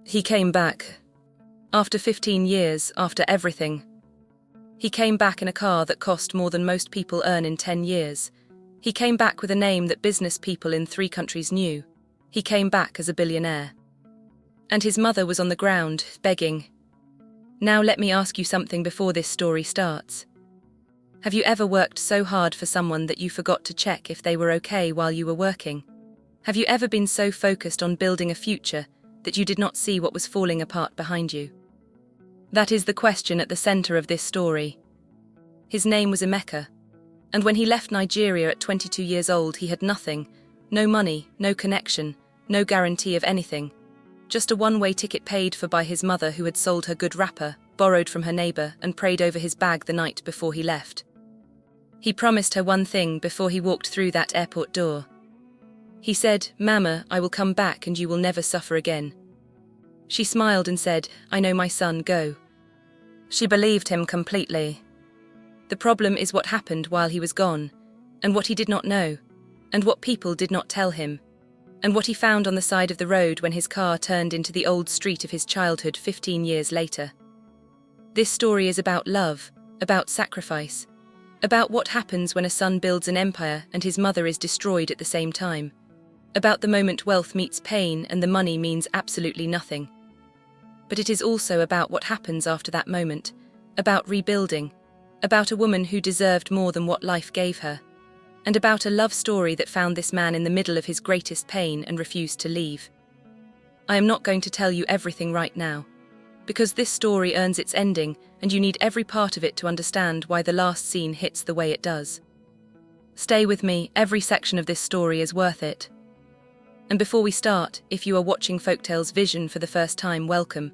He came back. After 15 years, after everything. He came back in a car that cost more than most people earn in 10 years. He came back with a name that business people in 3 countries knew. He came back as a billionaire. And his mother was on the ground, begging. Now let me ask you something before this story starts. Have you ever worked so hard for someone that you forgot to check if they were okay while you were working? Have you ever been so focused on building a future that you did not see what was falling apart behind you? That is the question at the center of this story. His name was Emeka, and when he left Nigeria at 22 years old, he had nothing, no money, no connection, no guarantee of anything. Just a one-way ticket paid for by his mother, who had sold her good wrapper, borrowed from her neighbor, and prayed over his bag the night before he left. He promised her one thing before he walked through that airport door. He said, "Mama, I will come back and you will never suffer again." She smiled and said, "I know, my son, go." She believed him completely. The problem is what happened while he was gone, and what he did not know, and what people did not tell him, and what he found on the side of the road when his car turned into the old street of his childhood 15 years later. This story is about love, about sacrifice, about what happens when a son builds an empire and his mother is destroyed at the same time, about the moment wealth meets pain and the money means absolutely nothing. But it is also about what happens after that moment, about rebuilding, about a woman who deserved more than what life gave her, and about a love story that found this man in the middle of his greatest pain and refused to leave. I am not going to tell you everything right now, because this story earns its ending and you need every part of it to understand why the last scene hits the way it does. Stay with me, every section of this story is worth it. And before we start, if you are watching Folktales Vision for the first time, welcome.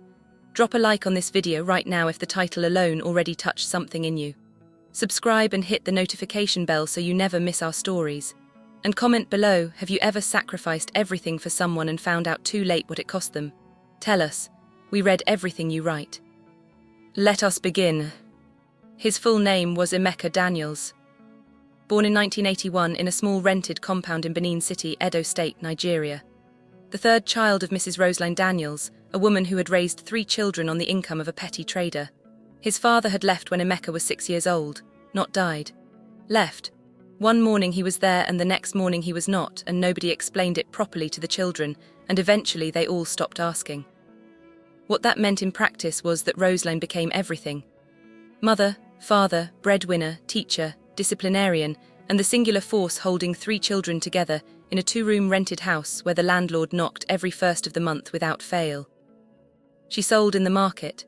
Drop a like on this video right now if the title alone already touched something in you. Subscribe and hit the notification bell so you never miss our stories. And comment below, have you ever sacrificed everything for someone and found out too late what it cost them? Tell us. We read everything you write. Let us begin. His full name was Emeka Daniels. Born in 1981 in a small rented compound in Benin City, Edo State, Nigeria. The third child of Mrs. Roseline Daniels, a woman who had raised 3 children on the income of a petty trader. His father had left when Emeka was 6 years old, not died. Left. One morning he was there and the next morning he was not, and nobody explained it properly to the children, and eventually they all stopped asking. What that meant in practice was that Roseline became everything. Mother, father, breadwinner, teacher, disciplinarian, and the singular force holding 3 children together in a 2-room rented house where the landlord knocked every first of the month without fail. She sold in the market,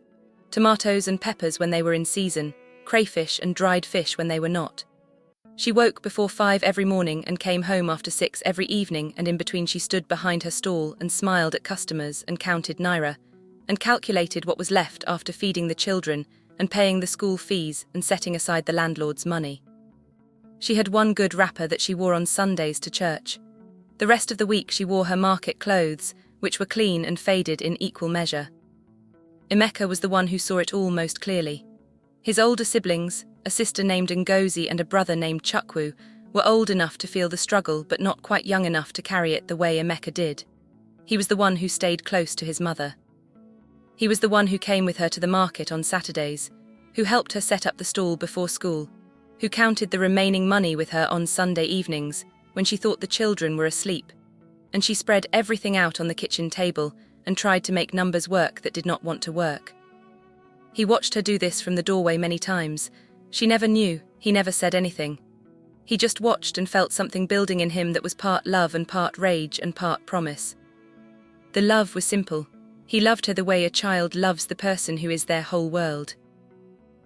tomatoes and peppers when they were in season, crayfish and dried fish when they were not. She woke before 5 every morning and came home after 6 every evening, and in between she stood behind her stall and smiled at customers and counted naira, and calculated what was left after feeding the children and paying the school fees and setting aside the landlord's money. She had one good wrapper that she wore on Sundays to church. The rest of the week she wore her market clothes, which were clean and faded in equal measure. Emeka was the one who saw it all most clearly. His older siblings, a sister named Ngozi and a brother named Chukwu, were old enough to feel the struggle but not quite young enough to carry it the way Emeka did. He was the one who stayed close to his mother. He was the one who came with her to the market on Saturdays, who helped her set up the stall before school, who counted the remaining money with her on Sunday evenings when she thought the children were asleep, and she spread everything out on the kitchen table and tried to make numbers work that did not want to work. He watched her do this from the doorway many times. She never knew, he never said anything. He just watched and felt something building in him that was part love and part rage and part promise. The love was simple. He loved her the way a child loves the person who is their whole world.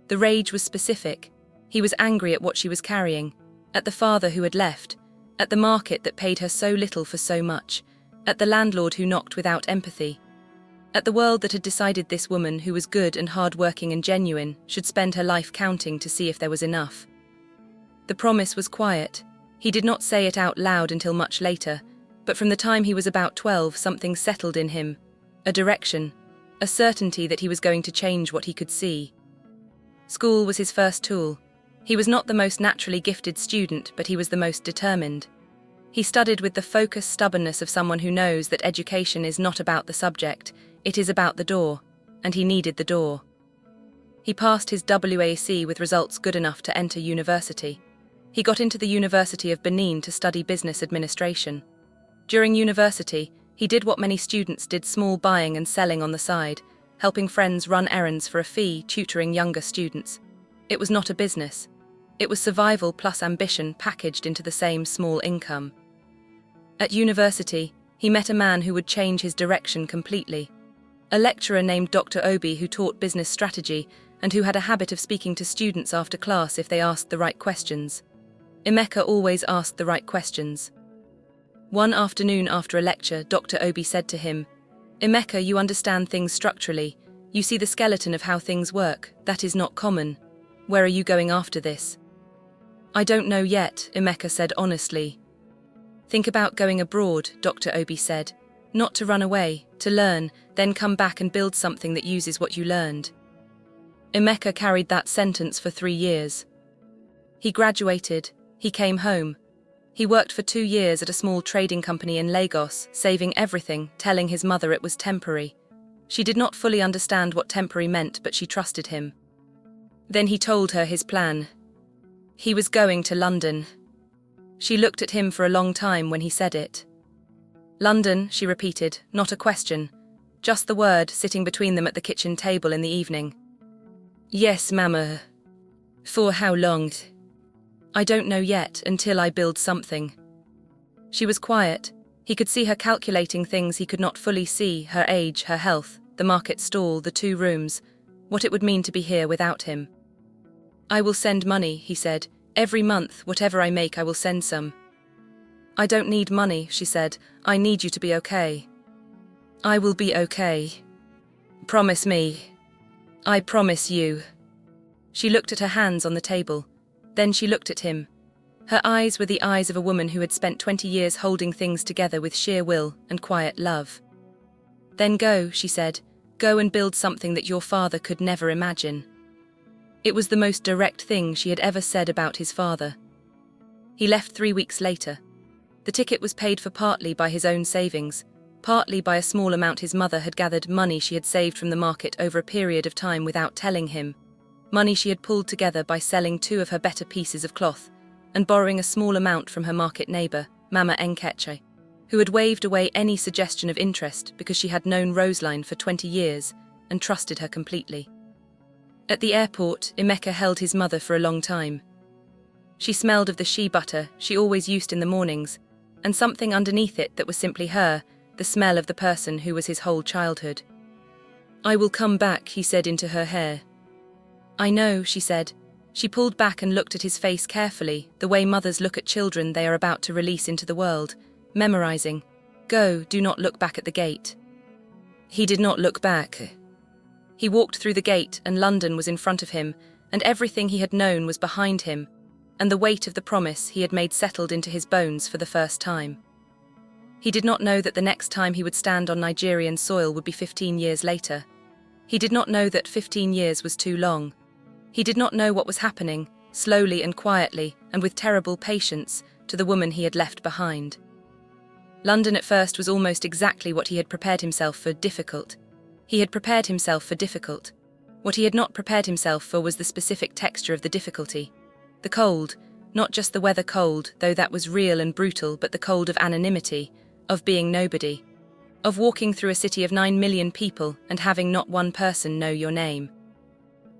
The rage was specific. He was angry at what she was carrying, at the father who had left, at the market that paid her so little for so much, at the landlord who knocked without empathy, at the world that had decided this woman, who was good and hard-working and genuine, should spend her life counting to see if there was enough. The promise was quiet. He did not say it out loud until much later, but from the time he was about 12 something settled in him, a direction, a certainty that he was going to change what he could see. School was his first tool. He was not the most naturally gifted student, but he was the most determined. He studied with the focused stubbornness of someone who knows that education is not about the subject, it is about the door, and he needed the door. He passed his WAC with results good enough to enter university. He got into the University of Benin to study business administration. During university, he did what many students did, small buying and selling on the side, helping friends run errands for a fee, tutoring younger students. It was not a business. It was survival plus ambition packaged into the same small income. At university, he met a man who would change his direction completely. A lecturer named Dr. Obi who taught business strategy and who had a habit of speaking to students after class if they asked the right questions. Emeka always asked the right questions. One afternoon after a lecture, Dr. Obi said to him, "Emeka, you understand things structurally. You see the skeleton of how things work. That is not common. Where are you going after this?" "I don't know yet," Emeka said honestly. "Think about going abroad," Dr. Obi said. "Not to run away, to learn, then come back and build something that uses what you learned." Emeka carried that sentence for 3 years. He graduated, he came home. He worked for 2 years at a small trading company in Lagos, saving everything, telling his mother it was temporary. She did not fully understand what temporary meant, but she trusted him. Then he told her his plan. He was going to London. She looked at him for a long time when he said it. "London," she repeated, not a question, just the word, sitting between them at the kitchen table in the evening. "Yes, Mama." "For how long?" "I don't know yet, until I build something." She was quiet. He could see her calculating things he could not fully see, her age, her health, the market stall, the 2 rooms, what it would mean to be here without him. "I will send money," he said. "Every month, whatever I make, I will send some." "I don't need money," she said. "I need you to be okay." "I will be okay. Promise me." "I promise you." She looked at her hands on the table. Then she looked at him. Her eyes were the eyes of a woman who had spent 20 years holding things together with sheer will and quiet love. "Then go," she said. "Go and build something that your father could never imagine." It was the most direct thing she had ever said about his father. He left 3 weeks later. The ticket was paid for partly by his own savings, partly by a small amount his mother had gathered, money she had saved from the market over a period of time without telling him, money she had pulled together by selling 2 of her better pieces of cloth, and borrowing a small amount from her market neighbour, Mama Nkechi, who had waved away any suggestion of interest because she had known Roseline for 20 years and trusted her completely. At the airport, Emeka held his mother for a long time. She smelled of the shea butter she always used in the mornings, and something underneath it that was simply her, the smell of the person who was his whole childhood. "I will come back," he said into her hair. "I know," she said. She pulled back and looked at his face carefully, the way mothers look at children they are about to release into the world, memorizing, "Go, do not look back at the gate." He did not look back. He walked through the gate and London was in front of him, and everything he had known was behind him, and the weight of the promise he had made settled into his bones for the first time. He did not know that the next time he would stand on Nigerian soil would be 15 years later. He did not know that 15 years was too long. He did not know what was happening, slowly and quietly, and with terrible patience, to the woman he had left behind. London at first was almost exactly what he had prepared himself for, difficult. He had prepared himself for difficult. What he had not prepared himself for was the specific texture of the difficulty. The cold, not just the weather cold, though that was real and brutal, but the cold of anonymity, of being nobody, of walking through a city of 9 million people and having not one person know your name.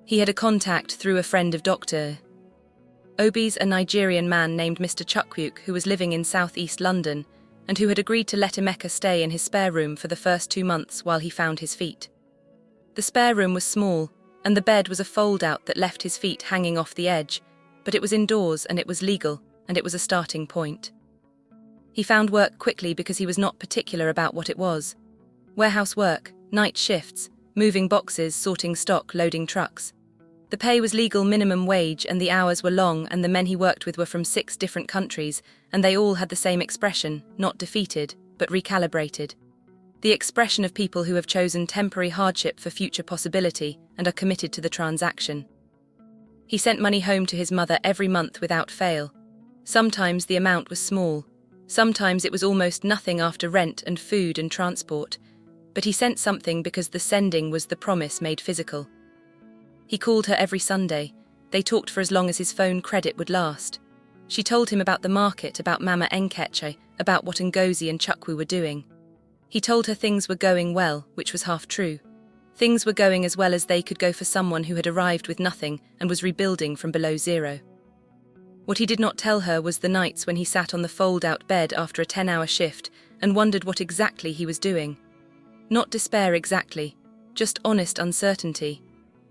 He had a contact through a friend of Dr. Obi's, a Nigerian man named Mr. Chukwuk, who was living in southeast London, and who had agreed to let Emeka stay in his spare room for the first 2 months while he found his feet. The spare room was small, and the bed was a fold-out that left his feet hanging off the edge, but it was indoors and it was legal, and it was a starting point. He found work quickly because he was not particular about what it was. Warehouse work, night shifts, moving boxes, sorting stock, loading trucks. The pay was legal minimum wage and the hours were long, and the men he worked with were from 6 different countries, and they all had the same expression, not defeated, but recalibrated. The expression of people who have chosen temporary hardship for future possibility and are committed to the transaction. He sent money home to his mother every month without fail. Sometimes the amount was small. Sometimes it was almost nothing after rent and food and transport. but he sent something because the sending was the promise made physical. He called her every Sunday. They talked for as long as his phone credit would last. She told him about the market, about Mama Nkeche, about what Ngozi and Chukwu were doing. He told her things were going well, which was half true. Things were going as well as they could go for someone who had arrived with nothing and was rebuilding from below zero. What he did not tell her was the nights when he sat on the fold-out bed after a 10-hour shift and wondered what exactly he was doing. Not despair exactly, just honest uncertainty.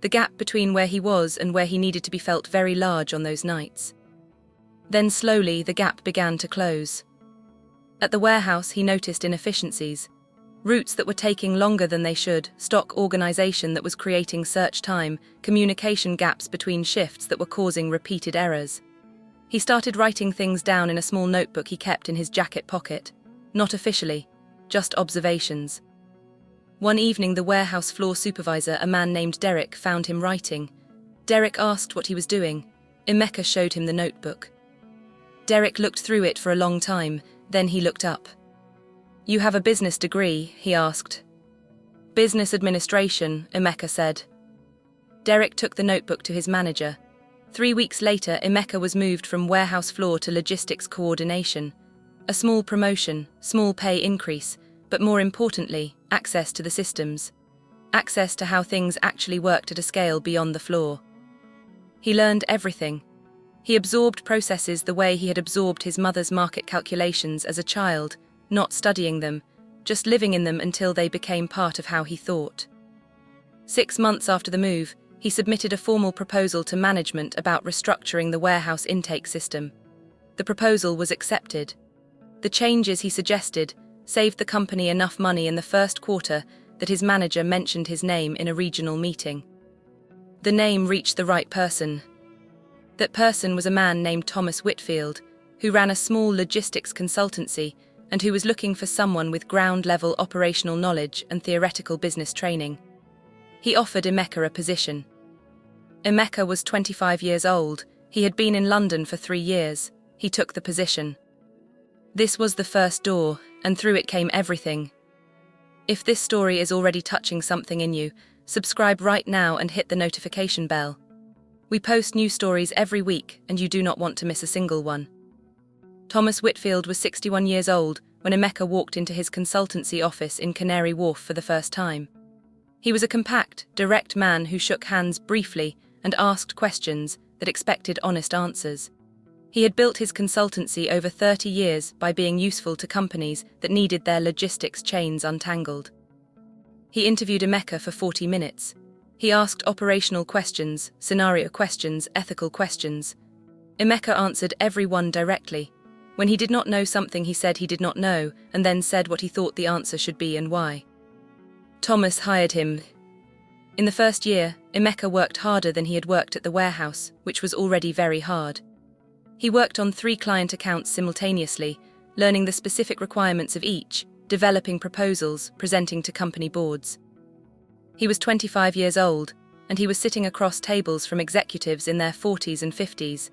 The gap between where he was and where he needed to be felt very large on those nights. Then slowly the gap began to close. At the warehouse he noticed inefficiencies. Routes that were taking longer than they should, stock organization that was creating search time, communication gaps between shifts that were causing repeated errors. He started writing things down in a small notebook he kept in his jacket pocket. Not officially, just observations. One evening the warehouse floor supervisor, a man named Derek, found him writing. Derek asked what he was doing. Emeka showed him the notebook. Derek looked through it for a long time, then he looked up. "You have a business degree?" he asked. "Business administration," Emeka said. Derek took the notebook to his manager. 3 weeks later, Emeka was moved from warehouse floor to logistics coordination. A small promotion, small pay increase, but more importantly, access to the systems. Access to how things actually worked at a scale beyond the floor. He learned everything. He absorbed processes the way he had absorbed his mother's market calculations as a child, not studying them, just living in them until they became part of how he thought. 6 months after the move, he submitted a formal proposal to management about restructuring the warehouse intake system. The proposal was accepted. The changes he suggested saved the company enough money in the first quarter that his manager mentioned his name in a regional meeting. The name reached the right person. That person was a man named Thomas Whitfield, who ran a small logistics consultancy and who was looking for someone with ground-level operational knowledge and theoretical business training. He offered Emeka a position. Emeka was 25 years old. He had been in London for 3 years. He took the position. This was the first door, and through it came everything. If this story is already touching something in you, subscribe right now and hit the notification bell. We post new stories every week, and you do not want to miss a single one. Thomas Whitfield was 61 years old when Emeka walked into his consultancy office in Canary Wharf for the first time. He was a compact, direct man who shook hands briefly and asked questions that expected honest answers. He had built his consultancy over 30 years by being useful to companies that needed their logistics chains untangled. He interviewed Emeka for 40 minutes. He asked operational questions, scenario questions, ethical questions. Emeka answered every one directly. When he did not know something, he said he did not know, and then said what he thought the answer should be and why. Thomas hired him. In the first year, Emeka worked harder than he had worked at the warehouse, which was already very hard. He worked on 3 client accounts simultaneously, learning the specific requirements of each, developing proposals, presenting to company boards. He was 25 years old, and he was sitting across tables from executives in their 40s and 50s,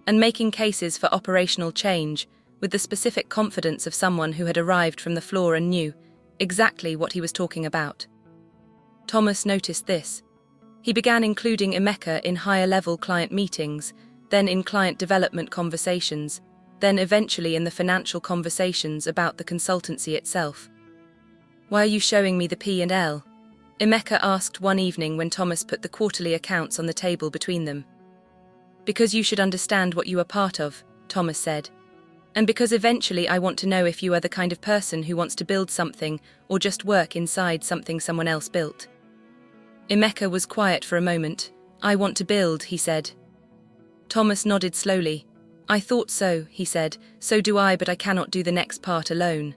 and making cases for operational change with the specific confidence of someone who had arrived from the floor and knew exactly what he was talking about. Thomas noticed this. He began including Emeka in higher-level client meetings, then in client development conversations, then eventually in the financial conversations about the consultancy itself. "Why are you showing me the P&L?" Emeka asked one evening when Thomas put the quarterly accounts on the table between them. "Because you should understand what you are part of," Thomas said. "And because eventually I want to know if you are the kind of person who wants to build something or just work inside something someone else built." Emeka was quiet for a moment. "I want to build," he said. Thomas nodded slowly. "I thought so," he said. "So do I, but I cannot do the next part alone."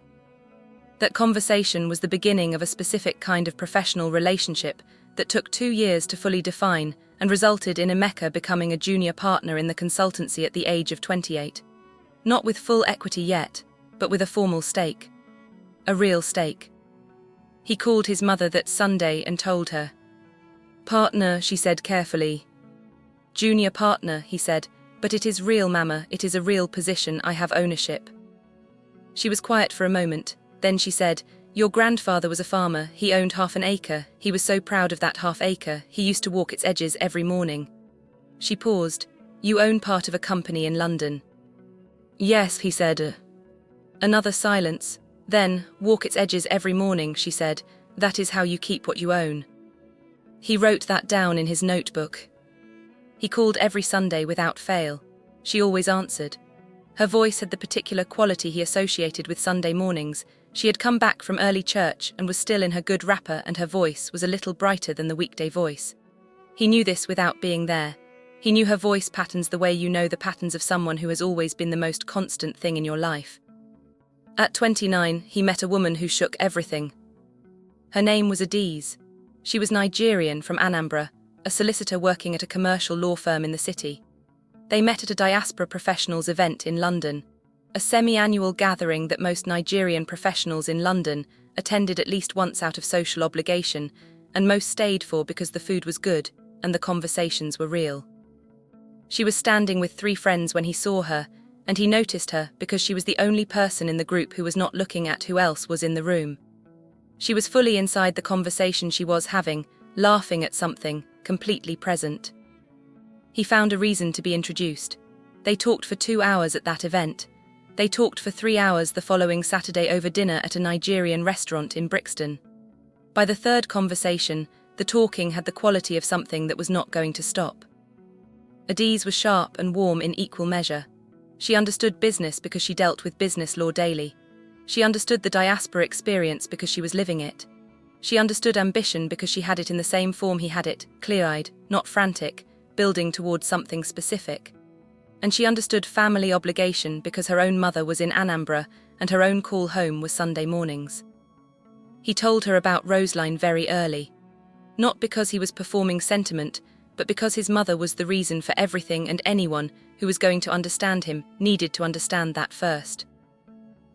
That conversation was the beginning of a specific kind of professional relationship that took 2 years to fully define and resulted in Emeka becoming a junior partner in the consultancy at the age of 28. Not with full equity yet, but with a formal stake. A real stake. He called his mother that Sunday and told her. "Partner," she said carefully. "Junior partner," he said, "but it is real, Mama, it is a real position, I have ownership." She was quiet for a moment. Then she said, Your grandfather was a farmer, he owned half an acre, he was so proud of that half acre, he used to walk its edges every morning. She paused. You own part of a company in London. Yes, he said. Another silence. Then, walk its edges every morning, she said. That is how you keep what you own. He wrote that down in his notebook. He called every Sunday without fail. She always answered. Her voice had the particular quality he associated with Sunday mornings. She had come back from early church and was still in her good wrapper, and her voice was a little brighter than the weekday voice. He knew this without being there. He knew her voice patterns the way you know the patterns of someone who has always been the most constant thing in your life. At 29, he met a woman who shook everything. Her name was Adiz. She was Nigerian from Anambra, a solicitor working at a commercial law firm in the city. They met at a diaspora professionals event in London, a semi-annual gathering that most Nigerian professionals in London attended at least once out of social obligation, and most stayed for because the food was good and the conversations were real. She was standing with 3 friends when he saw her, and he noticed her because she was the only person in the group who was not looking at who else was in the room. She was fully inside the conversation she was having, laughing at something, completely present. He found a reason to be introduced. They talked for 2 hours at that event. They talked for 3 hours the following Saturday over dinner at a Nigerian restaurant in Brixton. By the 3rd conversation, the talking had the quality of something that was not going to stop. Adiz was sharp and warm in equal measure. She understood business because she dealt with business law daily. She understood the diaspora experience because she was living it. She understood ambition because she had it in the same form he had it, clear-eyed, not frantic, building towards something specific. And she understood family obligation because her own mother was in Anambra and her own call home was Sunday mornings. He told her about Roseline very early. Not because he was performing sentiment, but because his mother was the reason for everything, and anyone who was going to understand him needed to understand that first.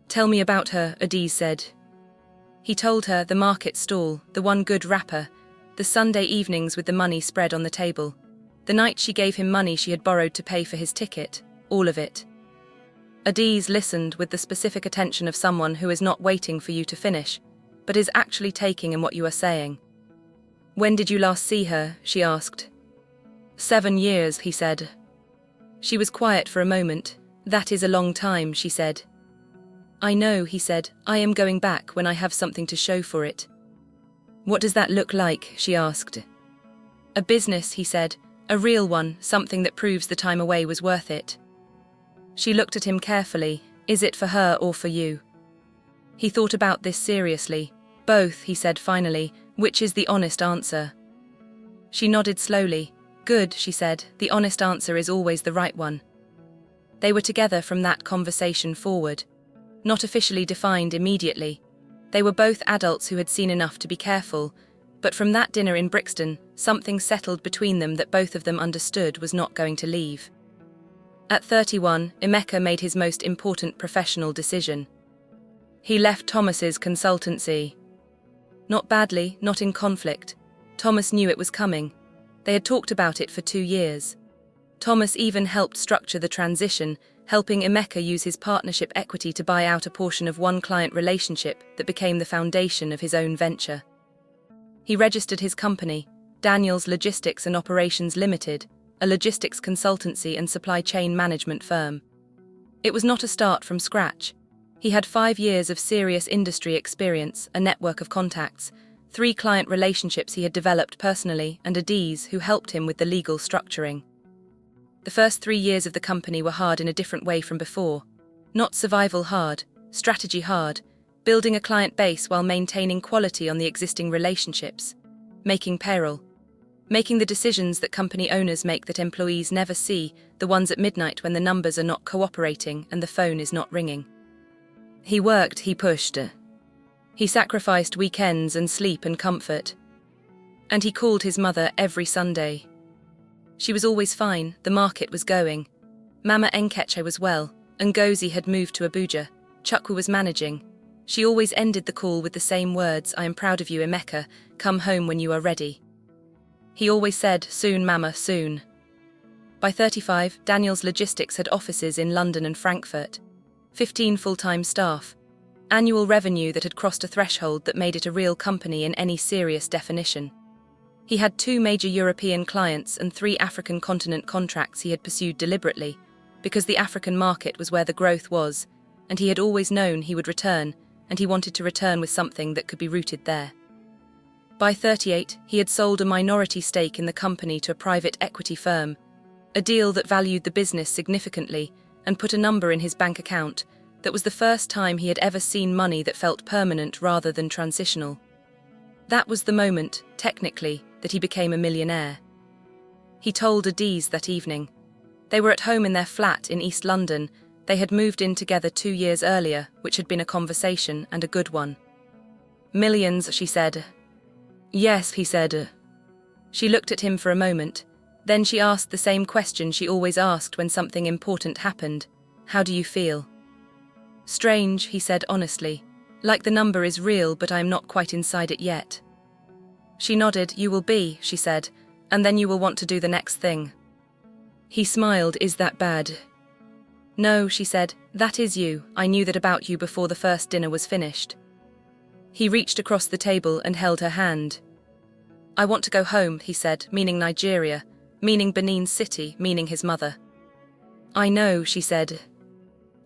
Tell me about her, Adiz said. He told her the market stall, the one good wrapper, the Sunday evenings with the money spread on the table, the night she gave him money she had borrowed to pay for his ticket, all of it. Adiz listened with the specific attention of someone who is not waiting for you to finish, but is actually taking in what you are saying. When did you last see her? She asked. 7 years, he said. She was quiet for a moment. That is a long time, she said. I know, he said. I am going back when I have something to show for it. What does that look like? She asked. A business, he said. A real one, something that proves the time away was worth it. She looked at him carefully. Is it for her or for you? He thought about this seriously. Both, he said finally. Which is the honest answer? She nodded slowly. Good, she said. The honest answer is always the right one. They were together from that conversation forward. Not officially defined immediately. They were both adults who had seen enough to be careful, but from that dinner in Brixton, something settled between them that both of them understood was not going to leave. At 31, Emeka made his most important professional decision. He left Thomas's consultancy. Not badly, not in conflict. Thomas knew it was coming. They had talked about it for 2 years. Thomas even helped structure the transition, helping Emeka use his partnership equity to buy out a portion of one client relationship that became the foundation of his own venture. He registered his company, Daniels Logistics and Operations Limited, a logistics consultancy and supply chain management firm. It was not a start from scratch. He had 5 years of serious industry experience, a network of contacts, 3 client relationships he had developed personally, and Adiz who helped him with the legal structuring. The first 3 years of the company were hard in a different way from before. Not survival hard, strategy hard, building a client base while maintaining quality on the existing relationships, making payroll, making the decisions that company owners make that employees never see, the ones at midnight when the numbers are not cooperating and the phone is not ringing. He worked, he pushed. He sacrificed weekends and sleep and comfort. And he called his mother every Sunday. She was always fine, the market was going. Mama Nkeche was well, Ngozi had moved to Abuja, Chukwu was managing. She always ended the call with the same words, I am proud of you, Emeka, come home when you are ready. He always said, soon mama, soon. By 35, Daniels Logistics had offices in London and Frankfurt. 15 full-time staff. Annual revenue that had crossed a threshold that made it a real company in any serious definition. He had 2 major European clients and 3 African continent contracts he had pursued deliberately, because the African market was where the growth was, and he had always known he would return, and he wanted to return with something that could be rooted there. By 38, he had sold a minority stake in the company to a private equity firm, a deal that valued the business significantly and put a number in his bank account. That was the first time he had ever seen money that felt permanent rather than transitional. That was the moment, technically, that he became a millionaire. He told Adiz that evening. They were at home in their flat in East London. They had moved in together 2 years earlier, which had been a conversation and a good one. Millions, she said. Yes, he said. She looked at him for a moment. Then she asked the same question she always asked when something important happened. How do you feel? Strange, he said honestly. Like the number is real, but I am not quite inside it yet. She nodded. You will be, she said, and then you will want to do the next thing. He smiled. Is that bad? No, she said, that is you. I knew that about you before the first dinner was finished. He reached across the table and held her hand. I want to go home, he said, meaning Nigeria, meaning Benin City, meaning his mother. I know, she said.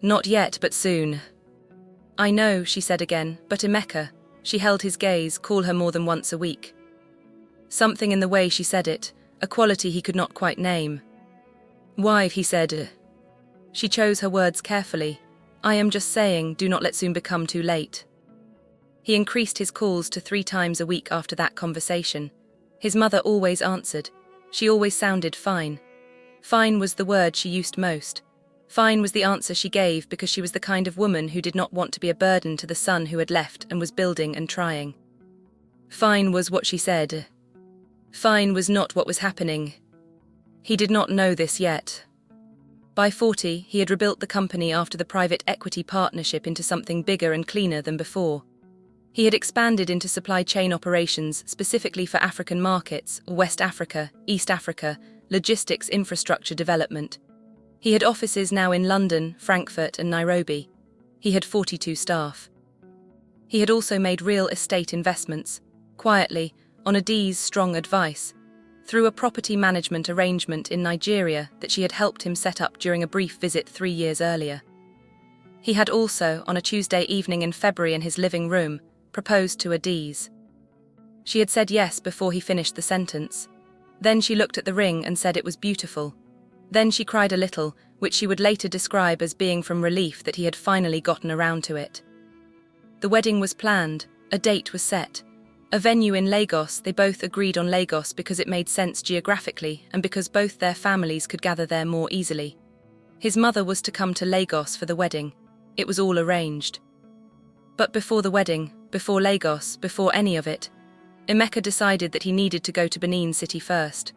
Not yet, but soon. I know, she said again, but Emeka. She held his gaze, call her more than once a week. Something in the way she said it, a quality he could not quite name. Why, he said. She chose her words carefully. I am just saying, do not let soon become too late. He increased his calls to 3 times a week after that conversation. His mother always answered. She always sounded fine. Fine was the word she used most. Fine was the answer she gave because she was the kind of woman who did not want to be a burden to the son who had left and was building and trying. Fine was what she said. Fine was not what was happening. He did not know this yet. By 40, he had rebuilt the company after the private equity partnership into something bigger and cleaner than before. He had expanded into supply chain operations specifically for African markets, West Africa, East Africa, logistics infrastructure development. He had offices now in London, Frankfurt and Nairobi. He had 42 staff. He had also made real estate investments, quietly, on Adiz's strong advice, through a property management arrangement in Nigeria that she had helped him set up during a brief visit 3 years earlier. He had also, on a Tuesday evening in February in his living room, proposed to Adiz. She had said yes before he finished the sentence. Then she looked at the ring and said it was beautiful. Then she cried a little, which she would later describe as being from relief that he had finally gotten around to it. The wedding was planned, a date was set. A venue in Lagos. They both agreed on Lagos because it made sense geographically and because both their families could gather there more easily. His mother was to come to Lagos for the wedding. It was all arranged. But before the wedding, before Lagos, before any of it, Emeka decided that he needed to go to Benin City first.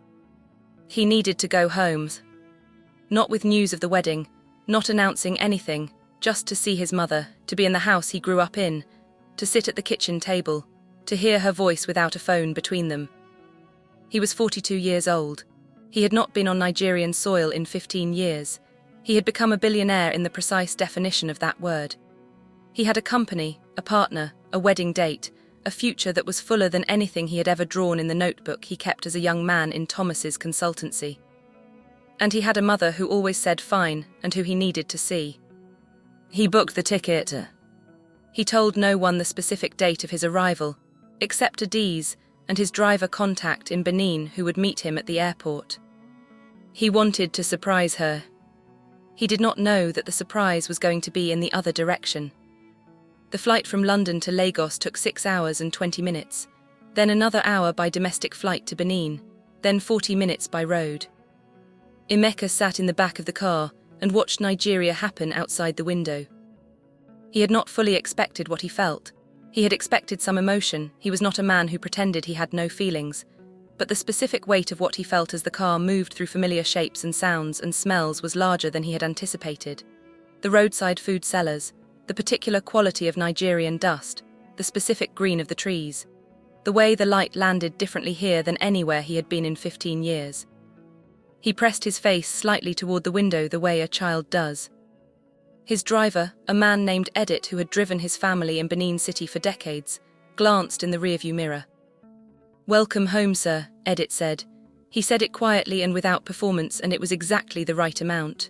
He needed to go home. Not with news of the wedding, not announcing anything, just to see his mother, to be in the house he grew up in, to sit at the kitchen table, to hear her voice without a phone between them. He was 42 years old. He had not been on Nigerian soil in 15 years. He had become a billionaire in the precise definition of that word. He had a company, a partner, a wedding date, a future that was fuller than anything he had ever drawn in the notebook he kept as a young man in Thomas's consultancy. And he had a mother who always said fine and who he needed to see. He booked the ticket. He told no one the specific date of his arrival, except Adiz and his driver contact in Benin who would meet him at the airport. He wanted to surprise her. He did not know that the surprise was going to be in the other direction. The flight from London to Lagos took 6 hours and 20 minutes, then another hour by domestic flight to Benin, then 40 minutes by road. Emeka sat in the back of the car and watched Nigeria happen outside the window. He had not fully expected what he felt. He had expected some emotion. He was not a man who pretended he had no feelings. But the specific weight of what he felt as the car moved through familiar shapes and sounds and smells was larger than he had anticipated. The roadside food sellers, the particular quality of Nigerian dust, the specific green of the trees, the way the light landed differently here than anywhere he had been in 15 years. He pressed his face slightly toward the window the way a child does. His driver, a man named Edit who had driven his family in Benin City for decades, glanced in the rearview mirror. "Welcome home, sir," Edit said. He said it quietly and without performance, and it was exactly the right amount.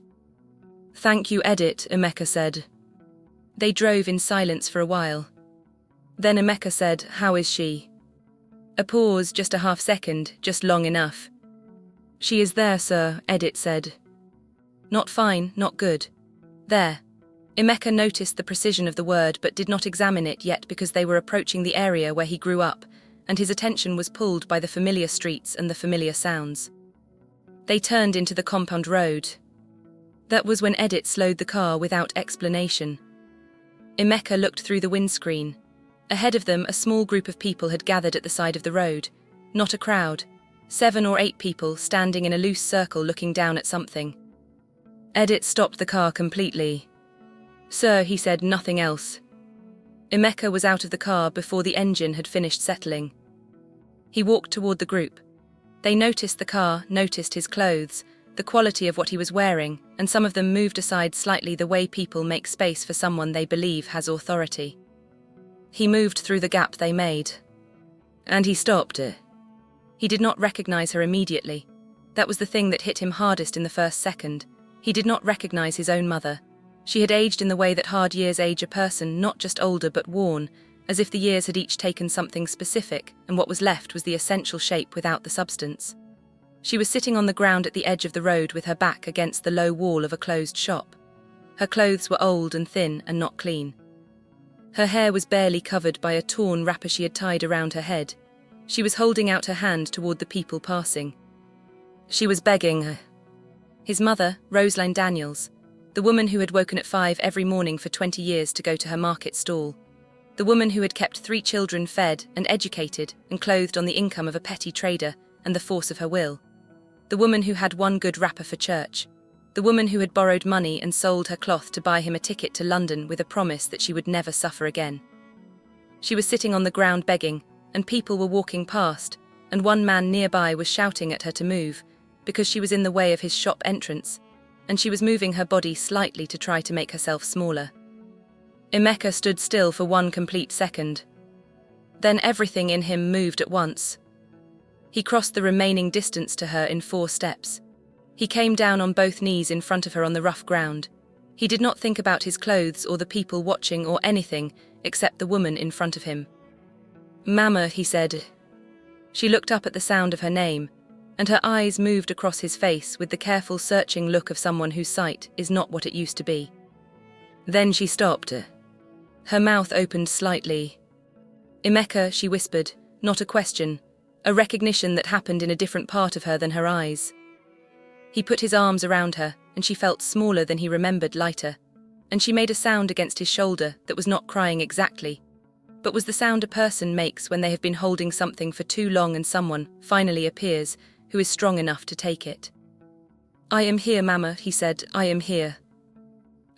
"Thank you, Edit," Emeka said. They drove in silence for a while. Then Emeka said, "How is she?" A pause, just a half-second, just long enough. "She is there, sir," Edit said. "Not fine, not good. There." Emeka noticed the precision of the word but did not examine it yet because they were approaching the area where he grew up, and his attention was pulled by the familiar streets and the familiar sounds. They turned into the compound road. That was when Edit slowed the car without explanation. Emeka looked through the windscreen. Ahead of them, a small group of people had gathered at the side of the road. Not a crowd. 7 or 8 people standing in a loose circle looking down at something. Edit stopped the car completely. "Sir," he said, "nothing else." Emeka was out of the car before the engine had finished settling. He walked toward the group. They noticed the car, noticed his clothes, the quality of what he was wearing, and some of them moved aside slightly the way people make space for someone they believe has authority. He moved through the gap they made. And he stopped. He did not recognize her immediately. That was the thing that hit him hardest in the first second. He did not recognize his own mother. She had aged in the way that hard years age a person, not just older but worn, as if the years had each taken something specific, and what was left was the essential shape without the substance. She was sitting on the ground at the edge of the road with her back against the low wall of a closed shop. Her clothes were old and thin and not clean. Her hair was barely covered by a torn wrapper she had tied around her head. She was holding out her hand toward the people passing. She was begging her. His mother, Roseline Daniels, the woman who had woken at 5 every morning for 20 years to go to her market stall, the woman who had kept 3 children fed and educated and clothed on the income of a petty trader and the force of her will, the woman who had 1 good wrapper for church, the woman who had borrowed money and sold her cloth to buy him a ticket to London with a promise that she would never suffer again. She was sitting on the ground begging, and people were walking past, and one man nearby was shouting at her to move, because she was in the way of his shop entrance, and she was moving her body slightly to try to make herself smaller. Emeka stood still for 1 complete second. Then everything in him moved at once. He crossed the remaining distance to her in 4 steps. He came down on both knees in front of her on the rough ground. He did not think about his clothes or the people watching or anything except the woman in front of him. "Mama," he said. She looked up at the sound of her name, and her eyes moved across his face with the careful searching look of someone whose sight is not what it used to be. Then she stopped. Her mouth opened slightly. "Emeka," she whispered, not a question, a recognition that happened in a different part of her than her eyes. He put his arms around her, and she felt smaller than he remembered, lighter, and she made a sound against his shoulder that was not crying exactly, but was the sound a person makes when they have been holding something for too long and someone finally appears who is strong enough to take it. "I am here, Mama," he said, "I am here."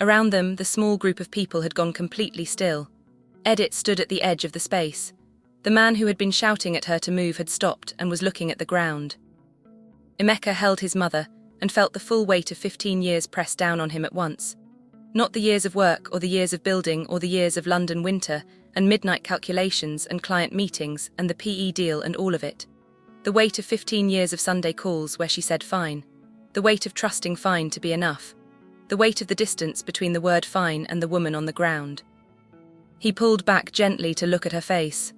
Around them, the small group of people had gone completely still. Edit stood at the edge of the space. The man who had been shouting at her to move had stopped and was looking at the ground. Emeka held his mother and felt the full weight of 15 years pressed down on him at once. Not the years of work or the years of building or the years of London winter and midnight calculations and client meetings and the PE deal and all of it. The weight of 15 years of Sunday calls where she said fine. The weight of trusting fine to be enough. The weight of the distance between the word fine and the woman on the ground. He pulled back gently to look at her face.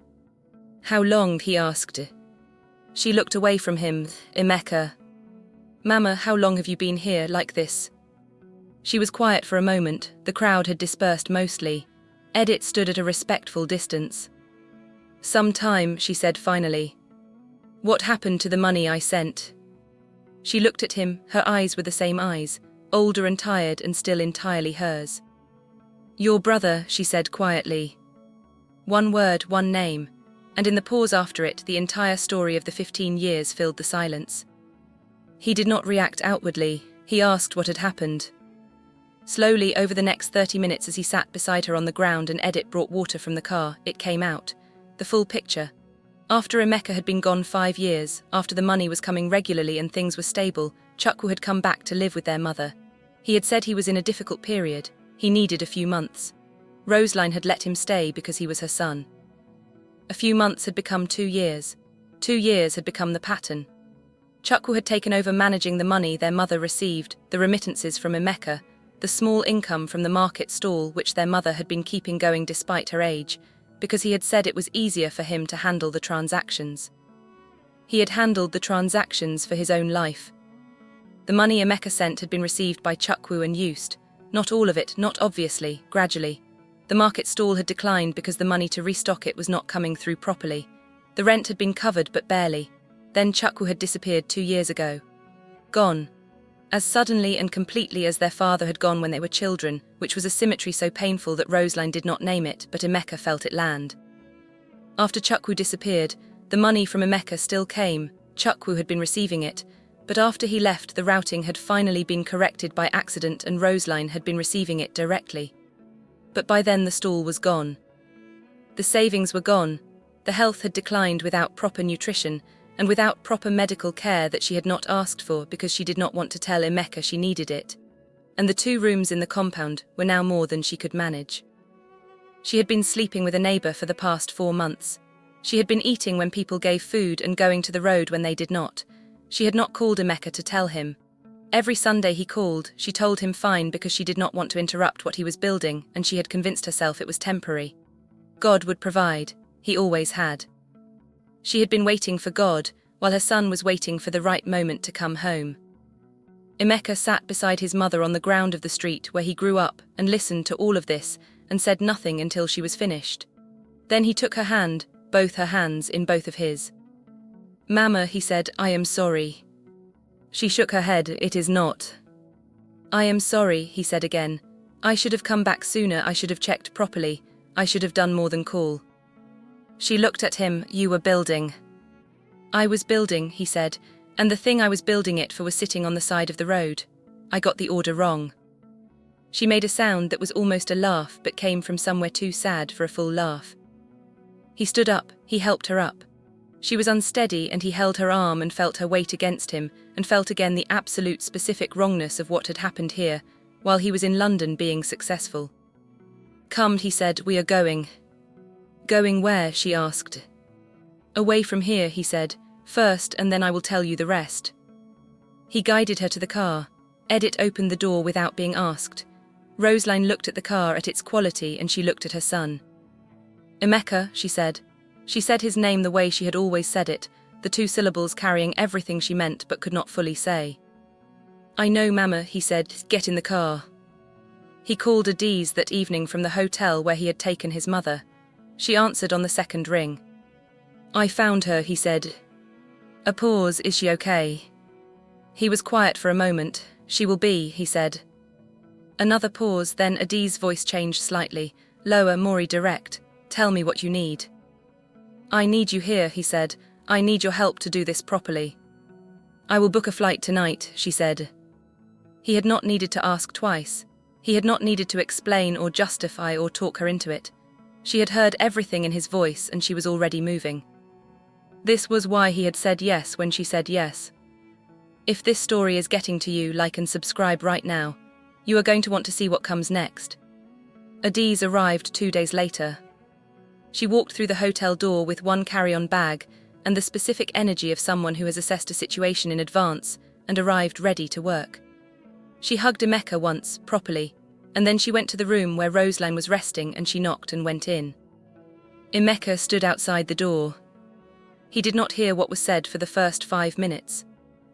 "How long?" he asked. She looked away from him. "Emeka." "Mama, how long have you been here like this?" She was quiet for a moment. The crowd had dispersed mostly. Edit stood at a respectful distance. "Some time," she said finally. "What happened to the money I sent?" She looked at him, her eyes were the same eyes, older and tired and still entirely hers. "Your brother," she said quietly. 1 word, 1 name, and in the pause after it, the entire story of the 15 years filled the silence. He did not react outwardly. He asked what had happened. Slowly, over the next 30 minutes as he sat beside her on the ground and Edit brought water from the car, it came out. The full picture. After Emeka had been gone 5 years, after the money was coming regularly and things were stable, Chukwu had come back to live with their mother. He had said he was in a difficult period. He needed a few months. Roseline had let him stay because he was her son. A few months had become 2 years. 2 years had become the pattern. Chukwu had taken over managing the money their mother received, the remittances from Emeka, the small income from the market stall which their mother had been keeping going despite her age, because he had said it was easier for him to handle the transactions. He had handled the transactions for his own life. The money Emeka sent had been received by Chukwu and used, not all of it, not obviously, gradually. The market stall had declined because the money to restock it was not coming through properly. The rent had been covered but barely. Then Chukwu had disappeared 2 years ago. Gone. As suddenly and completely as their father had gone when they were children, which was a symmetry so painful that Roseline did not name it, but Emeka felt it land. After Chukwu disappeared, the money from Emeka still came. Chukwu had been receiving it, but after he left, the routing had finally been corrected by accident and Roseline had been receiving it directly. But by then the stall was gone. The savings were gone. The health had declined without proper nutrition, and without proper medical care that she had not asked for because she did not want to tell Emeka she needed it. And the 2 rooms in the compound were now more than she could manage. She had been sleeping with a neighbour for the past 4 months. She had been eating when people gave food and going to the road when they did not. She had not called Emeka to tell him. Every Sunday he called, she told him fine because she did not want to interrupt what he was building, and she had convinced herself it was temporary. God would provide. He always had. She had been waiting for God, while her son was waiting for the right moment to come home. Emeka sat beside his mother on the ground of the street where he grew up and listened to all of this and said nothing until she was finished. Then he took her hand, both her hands in both of his. "Mama," he said, "I am sorry." She shook her head. "It is not." "I am sorry," he said again. "I should have come back sooner. I should have checked properly. I should have done more than call." She looked at him. "You were building." "I was building," he said, "and the thing I was building it for was sitting on the side of the road. I got the order wrong." She made a sound that was almost a laugh but came from somewhere too sad for a full laugh. He stood up. He helped her up. She was unsteady and he held her arm and felt her weight against him and felt again the absolute specific wrongness of what had happened here, while he was in London being successful. "Come," he said, "we are going." "Going where?" she asked. "Away from here," he said, "first, and then I will tell you the rest." He guided her to the car. Edith opened the door without being asked. Roseline looked at the car, at its quality, and she looked at her son. "Emeka," she said. She said his name the way she had always said it, the 2 syllables carrying everything she meant but could not fully say. "I know, Mama," he said, "get in the car." He called Adiz that evening from the hotel where he had taken his mother. She answered on the 2nd ring. "I found her," he said. A pause. "Is she okay?" He was quiet for a moment. "She will be," he said. Another pause, then Adiz's voice changed slightly, lower, more direct. "Tell me what you need." "I need you here," he said. "I need your help to do this properly." "I will book a flight tonight," she said. He had not needed to ask twice. He had not needed to explain or justify or talk her into it. She had heard everything in his voice and she was already moving. This was why he had said yes when she said yes. If this story is getting to you, like and subscribe right now. You are going to want to see what comes next. Adiz arrived 2 days later. She walked through the hotel door with one carry-on bag and the specific energy of someone who has assessed a situation in advance and arrived ready to work. She hugged Emeka once, properly, and then she went to the room where Roseline was resting and she knocked and went in. Emeka stood outside the door. He did not hear what was said for the first 5 minutes.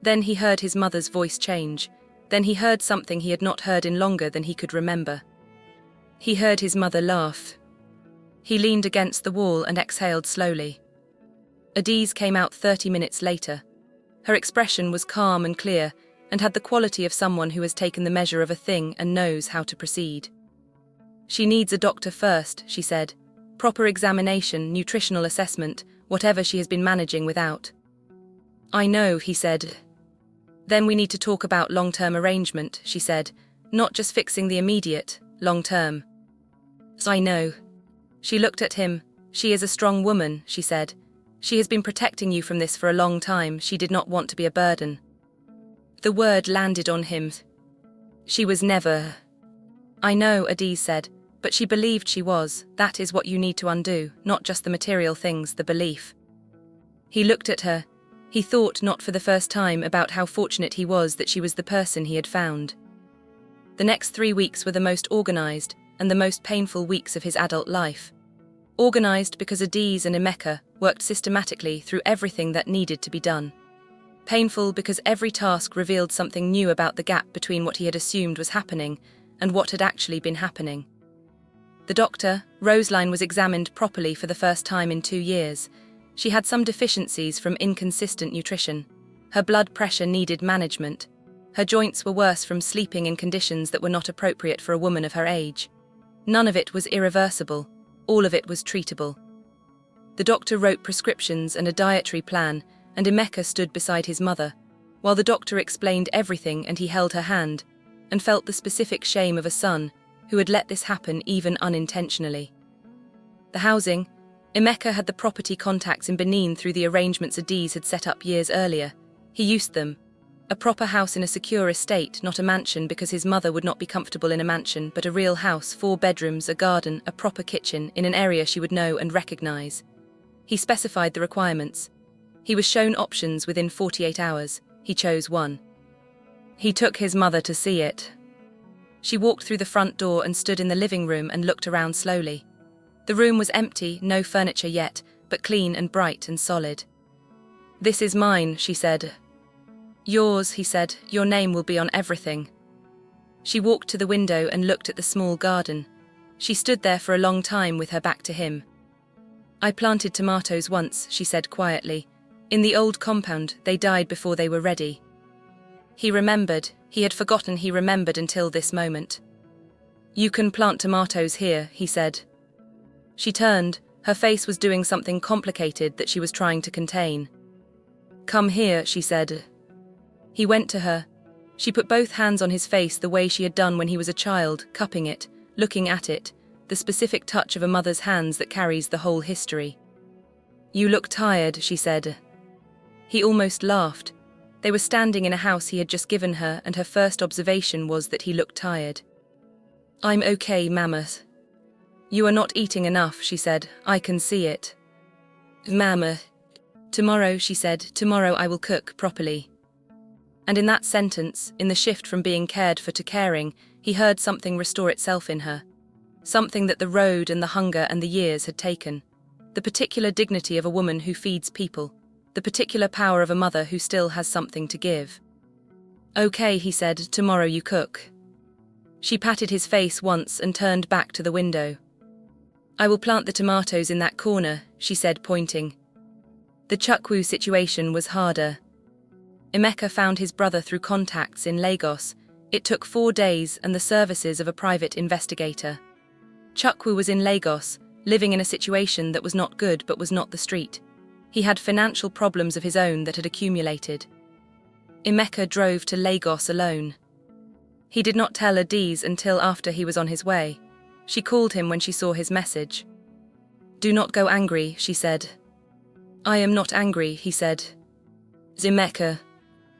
Then he heard his mother's voice change. Then he heard something he had not heard in longer than he could remember. He heard his mother laugh. He leaned against the wall and exhaled slowly. Adiz came out 30 minutes later. Her expression was calm and clear, and had the quality of someone who has taken the measure of a thing and knows how to proceed. "She needs a doctor first," she said. "Proper examination, nutritional assessment, whatever she has been managing without." "I know," he said. "Then we need to talk about long-term arrangement," she said. "Not just fixing the immediate, long-term." "I know." She looked at him. "She is a strong woman," she said. "She has been protecting you from this for a long time. She did not want to be a burden." The word landed on him. "She was never." I know, Adiz said, but she believed she was. That is what you need to undo, not just the material things, the belief. He looked at her. He thought, not for the first time, about how fortunate he was that she was the person he had found. The next 3 weeks were the most organized and the most painful weeks of his adult life. Organized because Adiz and Emeka worked systematically through everything that needed to be done. Painful because every task revealed something new about the gap between what he had assumed was happening and what had actually been happening. The doctor, Roseline, was examined properly for the first time in 2 years. She had some deficiencies from inconsistent nutrition. Her blood pressure needed management. Her joints were worse from sleeping in conditions that were not appropriate for a woman of her age. None of it was irreversible. All of it was treatable. The doctor wrote prescriptions and a dietary plan, and Emeka stood beside his mother, while the doctor explained everything and he held her hand, and felt the specific shame of a son who had let this happen even unintentionally. The housing. Emeka had the property contacts in Benin through the arrangements Adiz had set up years earlier. He used them. A proper house in a secure estate, not a mansion because his mother would not be comfortable in a mansion, but a real house, 4 bedrooms, a garden, a proper kitchen, in an area she would know and recognize. He specified the requirements. He was shown options within 48 hours. He chose one. He took his mother to see it. She walked through the front door and stood in the living room and looked around slowly. The room was empty, no furniture yet, but clean and bright and solid. "This is mine," she said. "Yours," he said. "Your name will be on everything." She walked to the window and looked at the small garden. She stood there for a long time with her back to him. "I planted tomatoes once," she said quietly. "In the old compound, they died before they were ready." He remembered. He had forgotten he remembered until this moment. "You can plant tomatoes here," he said. She turned. Her face was doing something complicated that she was trying to contain. "Come here," she said. He went to her. She put both hands on his face the way she had done when he was a child, cupping it, looking at it, the specific touch of a mother's hands that carries the whole history. "You look tired," she said. He almost laughed. They were standing in a house he had just given her, and her first observation was that he looked tired. "I'm okay, Mammoth." "You are not eating enough," she said. "I can see it." "Mammoth." "Tomorrow," she said, "tomorrow I will cook properly." And in that sentence, in the shift from being cared for to caring, he heard something restore itself in her. Something that the road and the hunger and the years had taken. The particular dignity of a woman who feeds people. The particular power of a mother who still has something to give. "Okay," he said, "tomorrow you cook." She patted his face once and turned back to the window. "I will plant the tomatoes in that corner," she said, pointing. The Chukwu situation was harder. Emeka found his brother through contacts in Lagos. It took 4 days and the services of a private investigator. Chukwu was in Lagos, living in a situation that was not good but was not the street. He had financial problems of his own that had accumulated. Emeka drove to Lagos alone. He did not tell Adiz until after he was on his way. She called him when she saw his message. "Do not go angry," she said. "I am not angry," he said. "Emeka."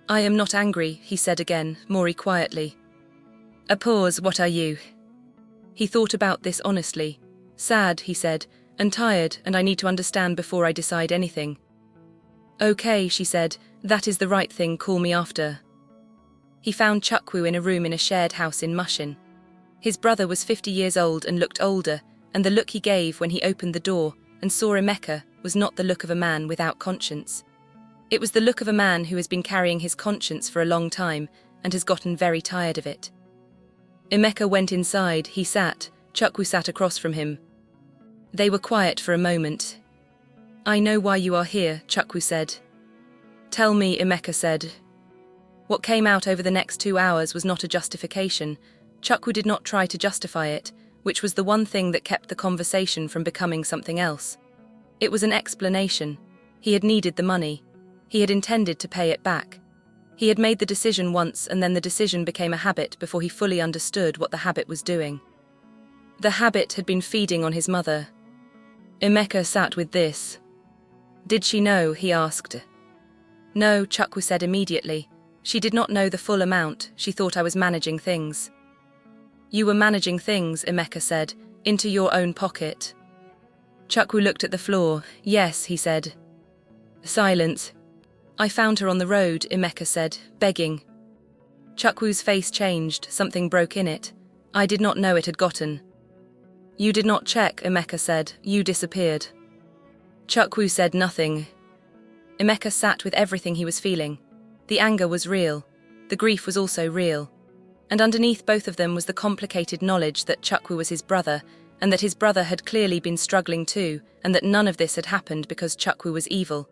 "I am not angry," he said again, more quietly. A pause. "What are you?" He thought about this honestly. "Sad," he said, "and tired, and I need to understand before I decide anything." "Okay," she said, "that is the right thing, call me after." He found Chukwu in a room in a shared house in Mushin. His brother was 50 years old and looked older, and the look he gave when he opened the door and saw Emeka was not the look of a man without conscience. It was the look of a man who has been carrying his conscience for a long time and has gotten very tired of it. Emeka went inside. He sat. Chukwu sat across from him. They were quiet for a moment. "I know why you are here," Chukwu said. "Tell me," Emeka said. What came out over the next 2 hours was not a justification. Chukwu did not try to justify it, which was the one thing that kept the conversation from becoming something else. It was an explanation. He had needed the money. He had intended to pay it back. He had made the decision once, and then the decision became a habit before he fully understood what the habit was doing. The habit had been feeding on his mother. Emeka sat with this. "Did she know?" he asked. "No," Chukwu said immediately. "She did not know the full amount. She thought I was managing things." You were managing things, Emeka said, into your own pocket. Chukwu looked at the floor. Yes, he said. Silence. I found her on the road, Emeka said, begging. Chukwu's face changed, something broke in it. I did not know it had gotten. You did not check, Emeka said. You disappeared. Chukwu said nothing. Emeka sat with everything he was feeling. The anger was real. The grief was also real. And underneath both of them was the complicated knowledge that Chukwu was his brother, and that his brother had clearly been struggling too, and that none of this had happened because Chukwu was evil.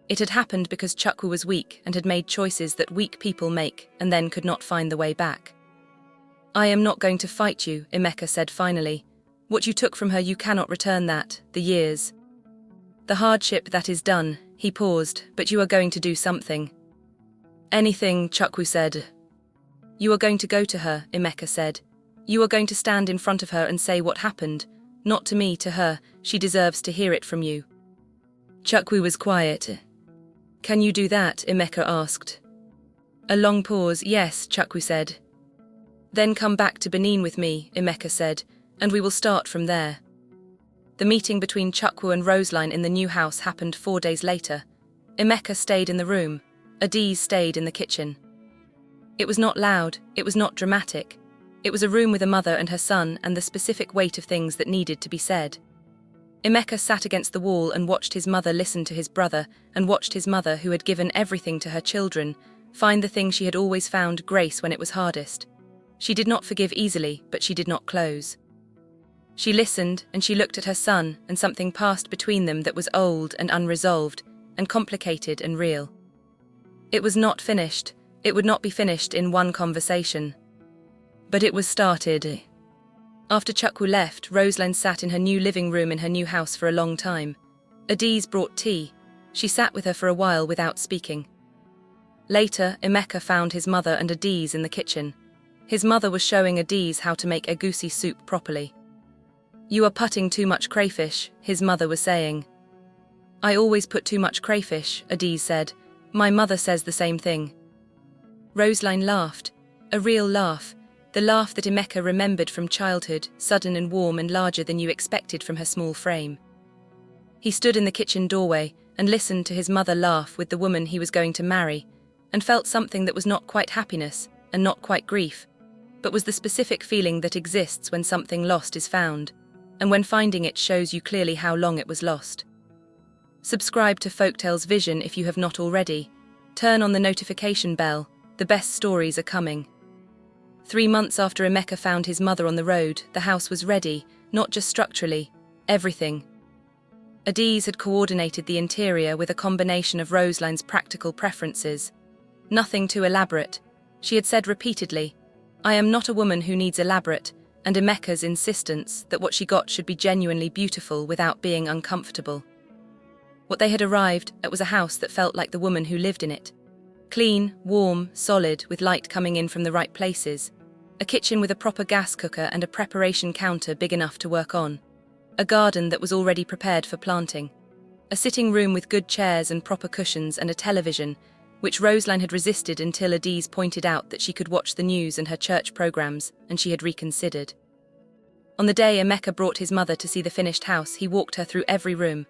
It had happened because Chukwu was weak and had made choices that weak people make and then could not find the way back. I am not going to fight you, Emeka said finally. What you took from her you cannot return that, the years. The hardship that is done, he paused, but you are going to do something. Anything, Chukwu said. You are going to go to her, Emeka said. You are going to stand in front of her and say what happened. Not to me, to her. She deserves to hear it from you. Chukwu was quiet. Can you do that? Emeka asked. A long pause. Yes, Chukwu said. Then come back to Benin with me, Emeka said, and we will start from there. The meeting between Chukwu and Roseline in the new house happened 4 days later. Emeka stayed in the room. Adiz stayed in the kitchen. It was not loud, it was not dramatic. It was a room with a mother and her son and the specific weight of things that needed to be said. Emeka sat against the wall and watched his mother listen to his brother, and watched his mother, who had given everything to her children, find the thing she had always found, grace when it was hardest. She did not forgive easily, but she did not close. She listened, and she looked at her son, and something passed between them that was old and unresolved, and complicated and real. It was not finished. It would not be finished in one conversation. But it was started. After Chukwu left, Roseline sat in her new living room in her new house for a long time. Adiz brought tea. She sat with her for a while without speaking. Later, Emeka found his mother and Adiz in the kitchen. His mother was showing Adiz how to make egusi soup properly. You are putting too much crayfish, his mother was saying. I always put too much crayfish, Adiz said. My mother says the same thing. Roseline laughed. A real laugh. The laugh that Emeka remembered from childhood, sudden and warm and larger than you expected from her small frame. He stood in the kitchen doorway and listened to his mother laugh with the woman he was going to marry, and felt something that was not quite happiness and not quite grief, but was the specific feeling that exists when something lost is found, and when finding it shows you clearly how long it was lost. Subscribe to Folktales Vision if you have not already. Turn on the notification bell. The best stories are coming. 3 months after Emeka found his mother on the road, the house was ready, not just structurally, everything. Adiz had coordinated the interior with a combination of Roseline's practical preferences. Nothing too elaborate. She had said repeatedly, I am not a woman who needs elaborate, and Emeka's insistence that what she got should be genuinely beautiful without being uncomfortable. What they had arrived at was a house that felt like the woman who lived in it. Clean, warm, solid, with light coming in from the right places. A kitchen with a proper gas cooker and a preparation counter big enough to work on. A garden that was already prepared for planting. A sitting room with good chairs and proper cushions and a television, which Roseline had resisted until Adiz pointed out that she could watch the news and her church programs, and she had reconsidered. On the day Emeka brought his mother to see the finished house, he walked her through every room.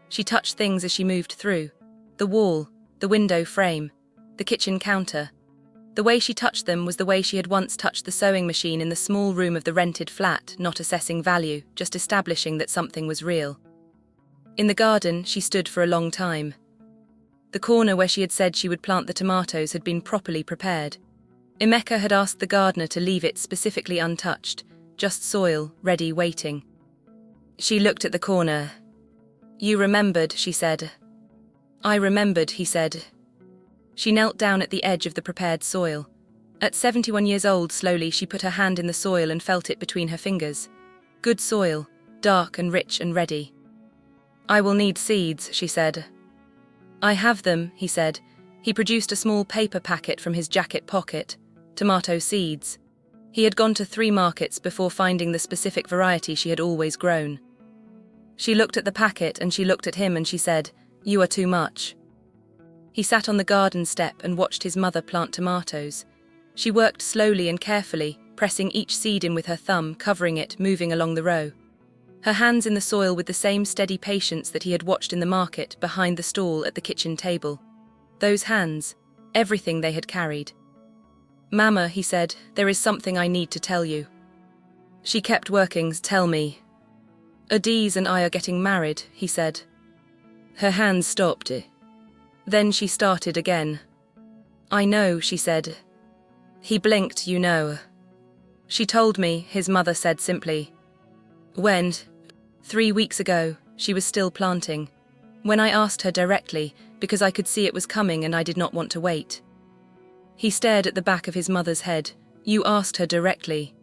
She touched things as she moved through. The wall, the window frame, the kitchen counter. The way she touched them was the way she had once touched the sewing machine in the small room of the rented flat, not assessing value, just establishing that something was real. In the garden, she stood for a long time. The corner where she had said she would plant the tomatoes had been properly prepared. Emeka had asked the gardener to leave it specifically untouched, just soil, ready, waiting. She looked at the corner. You remembered, she said. I remembered, he said. She knelt down at the edge of the prepared soil. At 71 years old, slowly she put her hand in the soil and felt it between her fingers. Good soil, dark and rich and ready. I will need seeds, she said. I have them, he said. He produced a small paper packet from his jacket pocket. Tomato seeds. He had gone to 3 markets before finding the specific variety she had always grown. She looked at the packet and she looked at him and she said, You are too much. He sat on the garden step and watched his mother plant tomatoes. She worked slowly and carefully, pressing each seed in with her thumb, covering it, moving along the row. Her hands in the soil with the same steady patience that he had watched in the market, behind the stall at the kitchen table. Those hands, everything they had carried. "Mama," he said, "there is something I need to tell you." She kept working. "Tell me." "Adiz and I are getting married," he said. Her hands stopped. Then she started again. "I know," she said. He blinked. "You know." "She told me," his mother said simply. "When?" 3 weeks ago. She was still planting. When I asked her directly, because I could see it was coming and I did not want to wait. He stared at the back of his mother's head. "You asked her directly."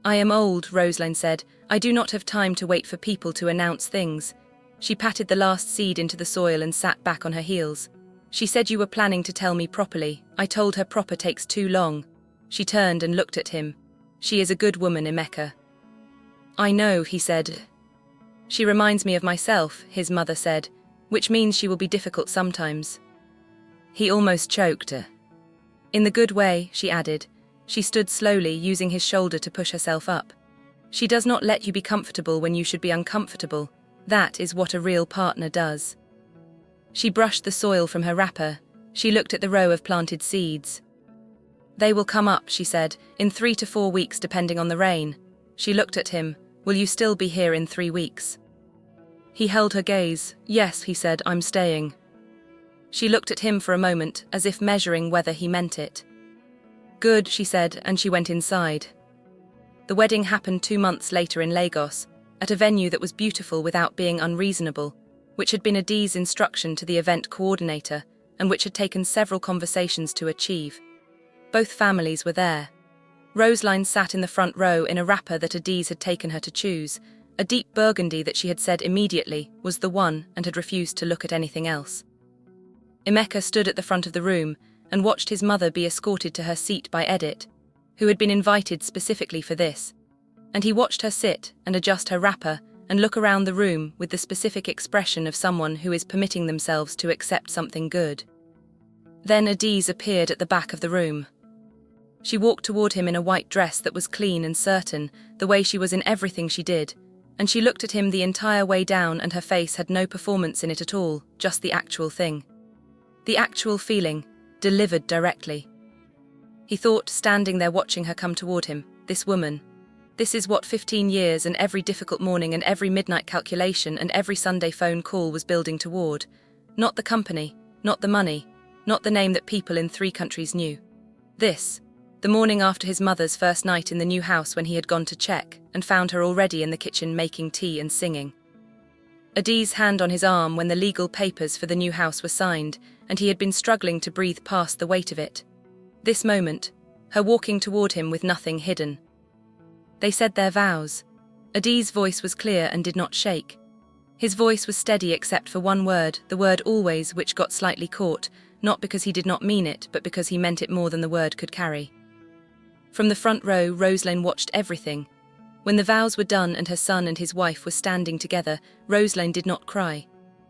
"I am old," Rosalind said. "I do not have time to wait for people to announce things." She patted the last seed into the soil and sat back on her heels. "She said you were planning to tell me properly. I told her proper takes too long." She turned and looked at him. "She is a good woman, Emeka." "I know," he said. "She reminds me of myself," his mother said, "which means she will be difficult sometimes." He almost choked. "In the good way," she added. She stood slowly, using his shoulder to push herself up. "She does not let you be comfortable when you should be uncomfortable. That is what a real partner does." She brushed the soil from her wrapper. She looked at the row of planted seeds. "They will come up," she said, "in 3 to 4 weeks depending on the rain." She looked at him. "Will you still be here in 3 weeks?" He held her gaze. "Yes," he said, "I'm staying." She looked at him for a moment, as if measuring whether he meant it. "Good," she said, and she went inside. The wedding happened 2 months later in Lagos, at a venue that was beautiful without being unreasonable, which had been Adi's instruction to the event coordinator, and which had taken several conversations to achieve. Both families were there. Roseline sat in the front row in a wrapper that Adiz had taken her to choose, a deep burgundy that she had said immediately was the one and had refused to look at anything else. Emeka stood at the front of the room and watched his mother be escorted to her seat by Edith, who had been invited specifically for this, and he watched her sit and adjust her wrapper and look around the room with the specific expression of someone who is permitting themselves to accept something good. Then Adiz appeared at the back of the room. She walked toward him in a white dress that was clean and certain, the way she was in everything she did, and she looked at him the entire way down, and her face had no performance in it at all, just the actual thing. The actual feeling, delivered directly. He thought, standing there watching her come toward him, this woman. This is what 15 years and every difficult morning and every midnight calculation and every Sunday phone call was building toward. Not the company, not the money, not the name that people in 3 countries knew. This, the morning after his mother's first night in the new house when he had gone to check and found her already in the kitchen making tea and singing. Adiz's hand on his arm when the legal papers for the new house were signed, and he had been struggling to breathe past the weight of it. This moment, her walking toward him with nothing hidden. They said their vows. Adiz's voice was clear and did not shake. His voice was steady except for one word, the word always, which got slightly caught, not because he did not mean it, but because he meant it more than the word could carry. From the front row, Rosalind watched everything. When the vows were done and her son and his wife were standing together, Rosalind did not cry.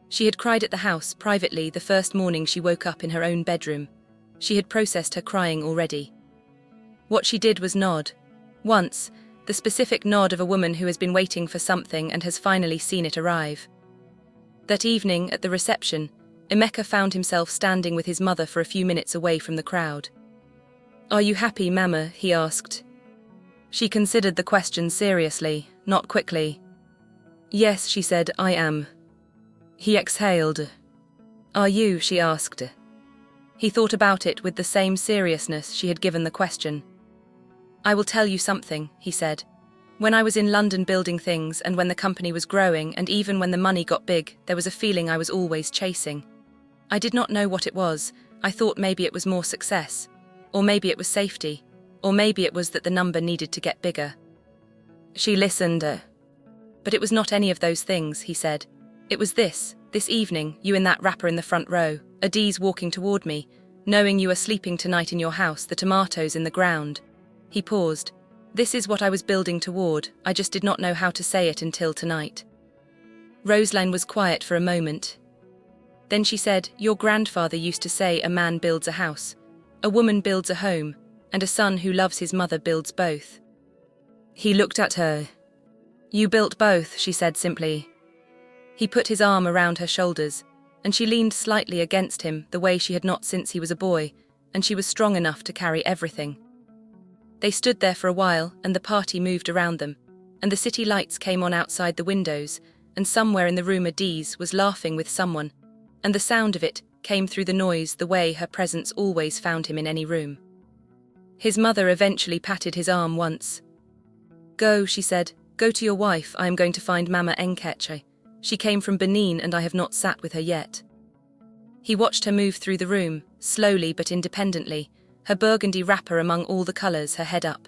She had cried at the house, privately, the first morning she woke up in her own bedroom. She had processed her crying already. What she did was nod. Once, the specific nod of a woman who has been waiting for something and has finally seen it arrive. That evening, at the reception, Emeka found himself standing with his mother for a few minutes away from the crowd. "Are you happy, Mama?" he asked. She considered the question seriously, not quickly. "Yes," she said, "I am." He exhaled. "Are you?" she asked. He thought about it with the same seriousness she had given the question. "I will tell you something," he said. "When I was in London building things and when the company was growing and even when the money got big, there was a feeling I was always chasing. I did not know what it was. I thought maybe it was more success, or maybe it was safety, or maybe it was that the number needed to get bigger." She listened. "But it was not any of those things," he said. "It was this evening, you in that wrapper in the front row, Adiz walking toward me, knowing you are sleeping tonight in your house, the tomatoes in the ground." He paused. "This is what I was building toward, I just did not know how to say it until tonight." Rosalind was quiet for a moment. Then she said, "Your grandfather used to say a man builds a house, a woman builds a home, and a son who loves his mother builds both. He looked at her. "You built both," she said simply. He put his arm around her shoulders, and she leaned slightly against him the way she had not since he was a boy, and she was strong enough to carry everything. They stood there for a while, and the party moved around them, and the city lights came on outside the windows, and somewhere in the room Adiz was laughing with someone, and the sound of it came through the noise the way her presence always found him in any room. His mother eventually patted his arm once. "Go," she said, "go to your wife. I am going to find Mama Nkeche. She came from Benin and I have not sat with her yet." He watched her move through the room, slowly but independently, her burgundy wrapper among all the colours, her head up.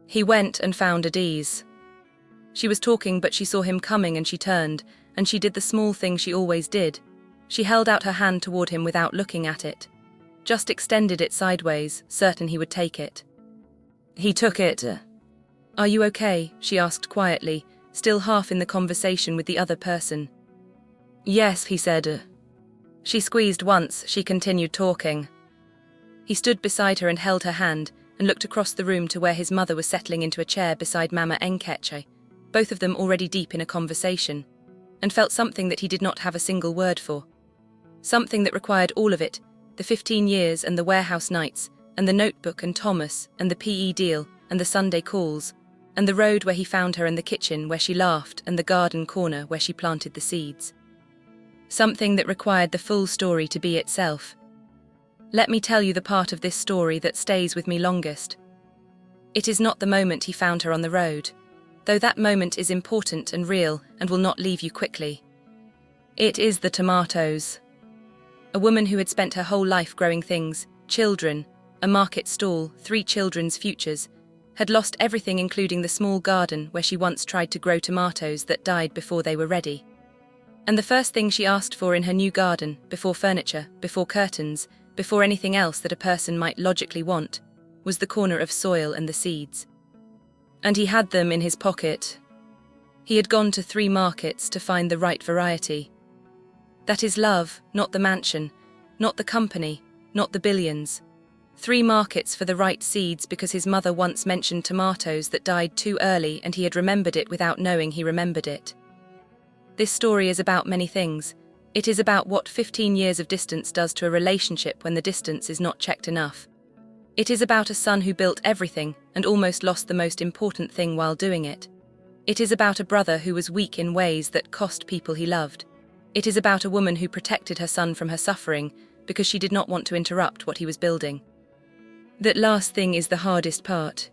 He went and found Adiz. She was talking, but she saw him coming and she turned, and she did the small thing she always did. She held out her hand toward him without looking at it. Just extended it sideways, certain he would take it. He took it. "Are you okay?" she asked quietly, still half in the conversation with the other person. "Yes," he said. She squeezed once, she continued talking. He stood beside her and held her hand, and looked across the room to where his mother was settling into a chair beside Mama Nkeche, both of them already deep in a conversation, and felt something that he did not have a single word for. Something that required all of it, the 15 years and the warehouse nights, and the notebook and Thomas, and the PE deal, and the Sunday calls, and the road where he found her and the kitchen where she laughed and the garden corner where she planted the seeds. Something that required the full story to be itself. Let me tell you the part of this story that stays with me longest. It is not the moment he found her on the road, though that moment is important and real and will not leave you quickly. It is the tomatoes. A woman who had spent her whole life growing things, children, a market stall, 3 children's futures, had lost everything including the small garden where she once tried to grow tomatoes that died before they were ready. And the first thing she asked for in her new garden, before furniture, before curtains, before anything else that a person might logically want, was the corner of soil and the seeds. And he had them in his pocket. He had gone to 3 markets to find the right variety. That is love, not the mansion, not the company, not the billions. 3 markets for the right seeds because his mother once mentioned tomatoes that died too early and he had remembered it without knowing he remembered it. This story is about many things. It is about what 15 years of distance does to a relationship when the distance is not checked enough. It is about a son who built everything and almost lost the most important thing while doing it. It is about a brother who was weak in ways that cost people he loved. It is about a woman who protected her son from her suffering because she did not want to interrupt what he was building. That last thing is the hardest part.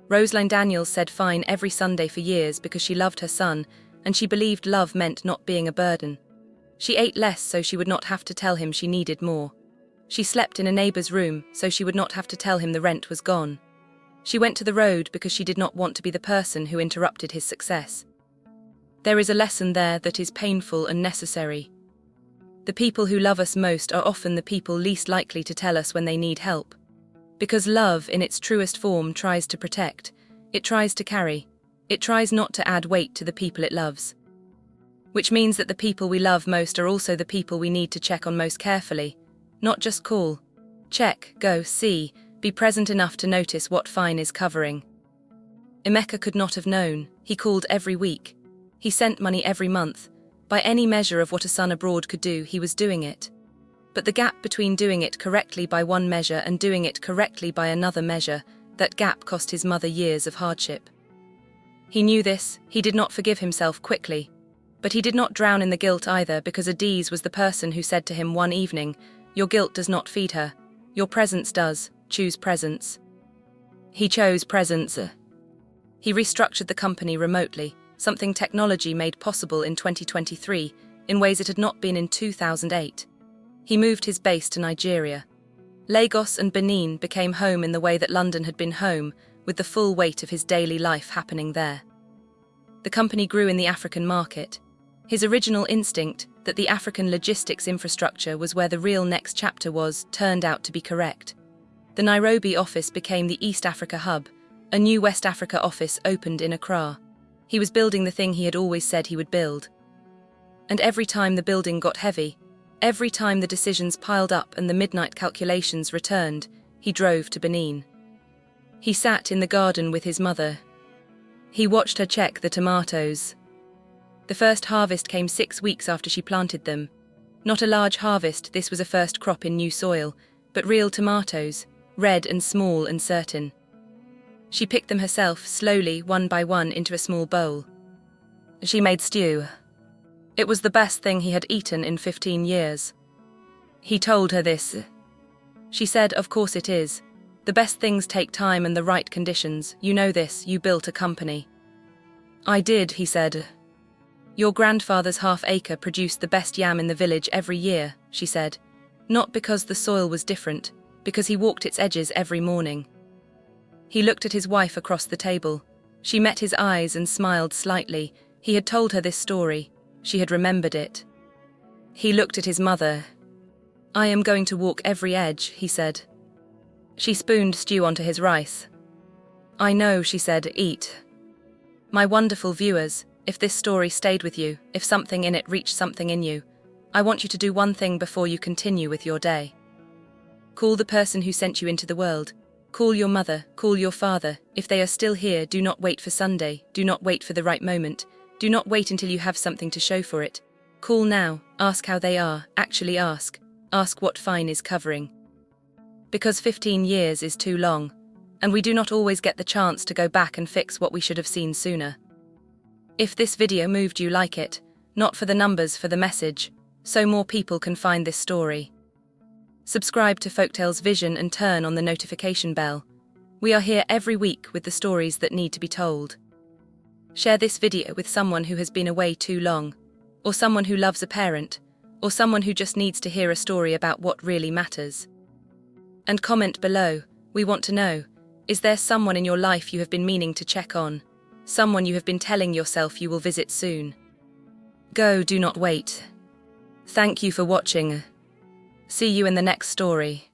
Roseline Daniels said fine every Sunday for years because she loved her son, and she believed love meant not being a burden. She ate less so she would not have to tell him she needed more. She slept in a neighbor's room so she would not have to tell him the rent was gone. She went to the road because she did not want to be the person who interrupted his success. There is a lesson there that is painful and necessary. The people who love us most are often the people least likely to tell us when they need help. Because love, in its truest form, tries to protect, it tries to carry, it tries not to add weight to the people it loves. Which means that the people we love most are also the people we need to check on most carefully, not just call. Check, go, see, be present enough to notice what fine is covering. Emeka could not have known. He called every week. He sent money every month. By any measure of what a son abroad could do, he was doing it. But the gap between doing it correctly by one measure and doing it correctly by another measure, that gap cost his mother years of hardship. He knew this, he did not forgive himself quickly. But he did not drown in the guilt either because Adiz was the person who said to him one evening, "Your guilt does not feed her. Your presence does. Choose presence." He chose presence. He restructured the company remotely, something technology made possible in 2023, in ways it had not been in 2008. He moved his base to Nigeria. Lagos and Benin became home in the way that London had been home, with the full weight of his daily life happening there. The company grew in the African market. His original instinct, that the African logistics infrastructure was where the real next chapter was, turned out to be correct. The Nairobi office became the East Africa hub. A new West Africa office opened in Accra. He was building the thing he had always said he would build. And every time the building got heavy, every time the decisions piled up and the midnight calculations returned, he drove to Benin. He sat in the garden with his mother. He watched her check the tomatoes. The first harvest came 6 weeks after she planted them. Not a large harvest, this was a first crop in new soil, but real tomatoes, red and small and certain. She picked them herself, slowly, one by one, into a small bowl. She made stew. It was the best thing he had eaten in 15 years. He told her this. She said, "Of course it is. The best things take time and the right conditions. You know this, you built a company." "I did," he said. "Your grandfather's half-acre produced the best yam in the village every year," she said. "Not because the soil was different, because he walked its edges every morning." He looked at his wife across the table. She met his eyes and smiled slightly. He had told her this story. She had remembered it. He looked at his mother. "I am going to walk every edge," he said. She spooned stew onto his rice. "I know," she said, "eat." My wonderful viewers, if this story stayed with you, if something in it reached something in you, I want you to do one thing before you continue with your day. Call the person who sent you into the world. Call your mother, call your father. If they are still here, do not wait for Sunday, do not wait for the right moment, do not wait until you have something to show for it. Call now, ask how they are, actually ask. Ask what fine is covering. Because 15 years is too long, and we do not always get the chance to go back and fix what we should have seen sooner. If this video moved you, like it, not for the numbers, for the message, so more people can find this story. Subscribe to Folktales Vision and turn on the notification bell. We are here every week with the stories that need to be told. Share this video with someone who has been away too long, or someone who loves a parent, or someone who just needs to hear a story about what really matters. And comment below. We want to know, is there someone in your life you have been meaning to check on? Someone you have been telling yourself you will visit soon? Go, do not wait. Thank you for watching. See you in the next story.